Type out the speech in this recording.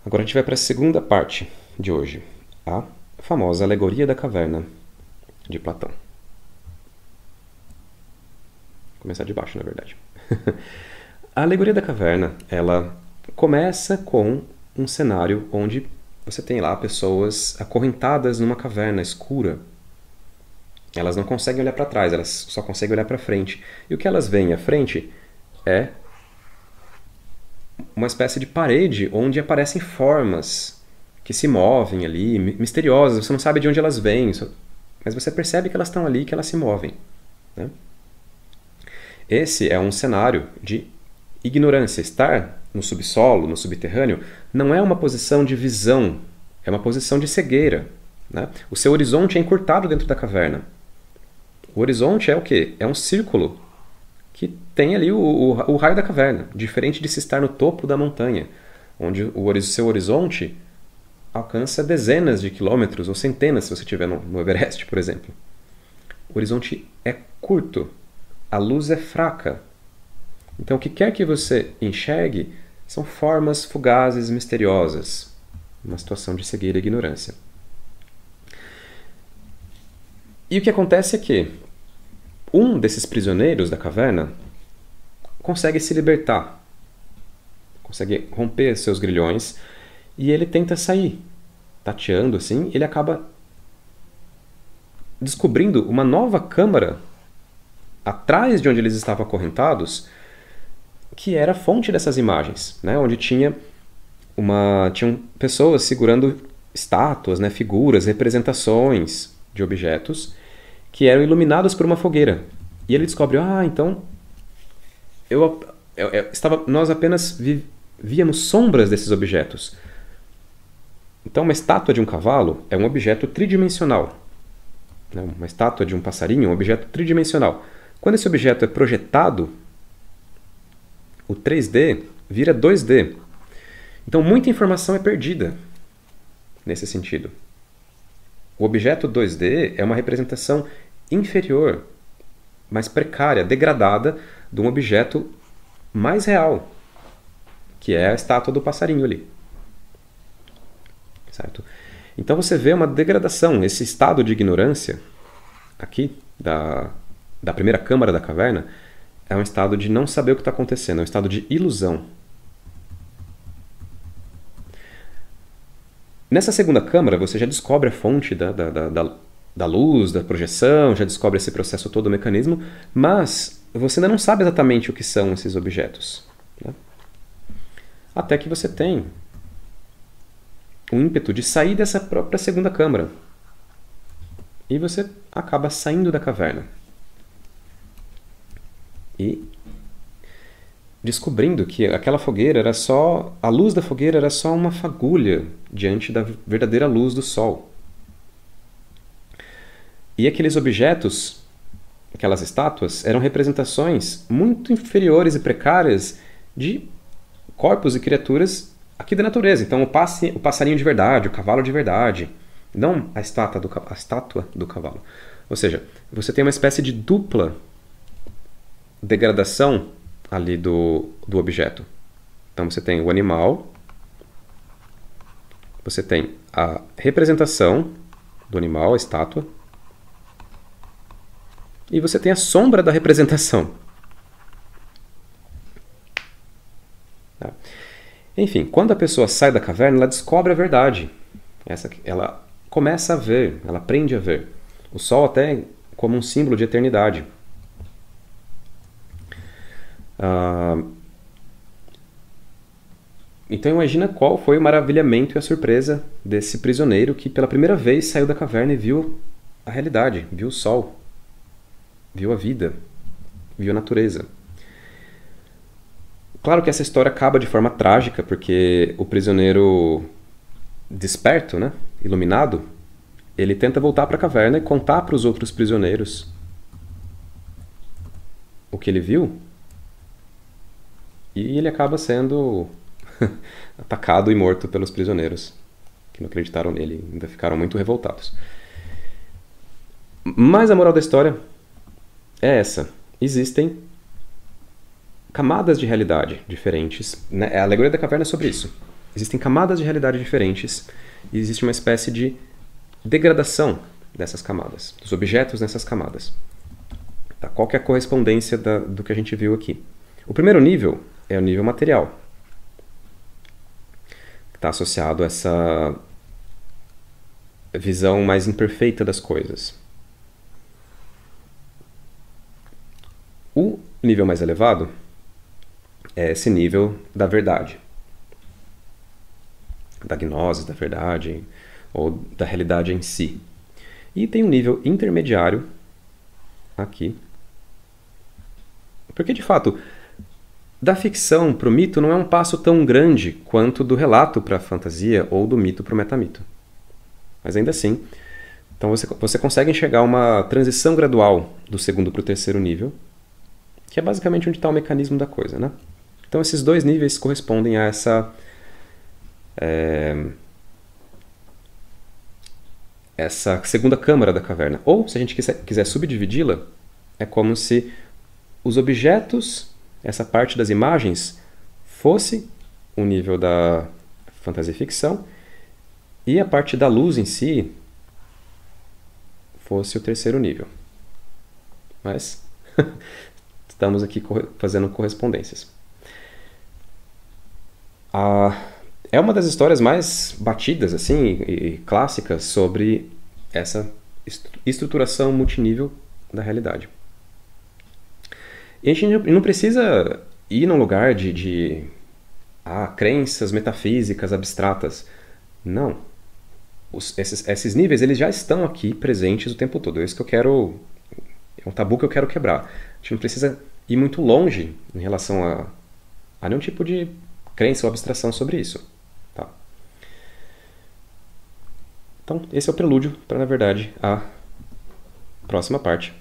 Agora a gente vai para a segunda parte de hoje, a famosa Alegoria da Caverna, de Platão. Vou começar de baixo, na verdade. A Alegoria da Caverna, ela começa com um cenário onde você tem lá pessoas acorrentadas numa caverna escura. Elas não conseguem olhar para trás, elas só conseguem olhar para frente. E o que elas veem à frente é uma espécie de parede onde aparecem formas que se movem ali, misteriosas. Você não sabe de onde elas vêm, mas você percebe que elas estão ali, que elas se movem, né? Esse é um cenário de ignorância. Estar no subsolo, no subterrâneo, não é uma posição de visão, é uma posição de cegueira, né? O seu horizonte é encurtado dentro da caverna. O horizonte é o quê? É um círculo que tem ali o raio da caverna, diferente de se estar no topo da montanha, onde o seu horizonte alcança dezenas de quilômetros ou centenas se você estiver no Everest, por exemplo. O horizonte é curto, a luz é fraca. Então, o que quer que você enxergue são formas fugazes, misteriosas. Uma situação de cegueira e ignorância. E o que acontece é que um desses prisioneiros da caverna consegue se libertar, consegue romper seus grilhões e ele tenta sair. Tateando assim, ele acaba descobrindo uma nova câmara atrás de onde eles estavam acorrentados, que era a fonte dessas imagens, né? Onde tinham pessoas segurando estátuas, né? Figuras, representações de objetos que eram iluminados por uma fogueira. E ele descobre, então nós apenas víamos sombras desses objetos. Então uma estátua de um cavalo é um objeto tridimensional. Né? Uma estátua de um passarinho é um objeto tridimensional. Quando esse objeto é projetado, o 3D vira 2D. Então muita informação é perdida nesse sentido. O objeto 2D é uma representação inferior, mais precária, degradada de um objeto mais real, que é a estátua do passarinho ali. Certo? Então você vê uma degradação, esse estado de ignorância aqui da primeira câmara da caverna é um estado de não saber o que está acontecendo, é um estado de ilusão. Nessa segunda câmara, você já descobre a fonte da luz, da projeção, já descobre esse processo todo, o mecanismo, mas você ainda não sabe exatamente o que são esses objetos, né? Até que você tem um ímpeto de sair dessa própria segunda câmara. E você acaba saindo da caverna. E descobrindo que aquela fogueira era só... A luz da fogueira era só uma fagulha diante da verdadeira luz do sol. E aqueles objetos, aquelas estátuas, eram representações muito inferiores e precárias de corpos e criaturas aqui da natureza. Então o passarinho de verdade, o cavalo de verdade, não a estátua do cavalo. Ou seja, você tem uma espécie de dupla degradação ali do objeto. Então você tem o animal, você tem a representação do animal, a estátua, e você tem a sombra da representação. Tá? Enfim, quando a pessoa sai da caverna, ela descobre a verdade. Ela começa a ver, ela aprende a ver. O sol até como um símbolo de eternidade. Então imagina qual foi o maravilhamento e a surpresa desse prisioneiro que pela primeira vez saiu da caverna e viu a realidade, viu o sol, viu a vida, viu a natureza. Claro que essa história acaba de forma trágica, porque o prisioneiro desperto, né, iluminado, ele tenta voltar para a caverna e contar para os outros prisioneiros o que ele viu, e ele acaba sendo atacado e morto pelos prisioneiros, que não acreditaram nele, ainda ficaram muito revoltados. Mas a moral da história é essa. Existem camadas de realidade diferentes, né? A Alegoria da Caverna é sobre isso. existem camadas de realidade diferentes e existe uma espécie de degradação dessas camadas, dos objetos nessas camadas. Tá? Qual que é a correspondência do que a gente viu aqui? O primeiro nível é o nível material, que está associado a essa visão mais imperfeita das coisas. O nível mais elevado é esse nível da verdade, da gnose, da verdade, ou da realidade em si. E tem um nível intermediário aqui. Porque, de fato, da ficção para o mito não é um passo tão grande quanto do relato para a fantasia ou do mito para o metamito. Mas ainda assim, então você consegue enxergar uma transição gradual do segundo para o terceiro nível, que é basicamente onde está o mecanismo da coisa, né? Então esses dois níveis correspondem a essa segunda câmara da caverna. Ou, se a gente quiser subdividi-la, é como se os objetos, essa parte das imagens, fosse o nível da fantasia e ficção, e a parte da luz em si fosse o terceiro nível. Mas estamos aqui fazendo correspondências. É uma das histórias mais batidas assim, e clássicas sobre essa estruturação multinível da realidade. E a gente não precisa ir num lugar de crenças metafísicas abstratas. Não. Esses níveis eles já estão aqui presentes o tempo todo. É isso que eu quero. É um tabu que eu quero quebrar. A gente não precisa ir muito longe em relação a nenhum tipo de crença ou abstração sobre isso. Tá? Então, esse é o prelúdio para, na verdade, a próxima parte.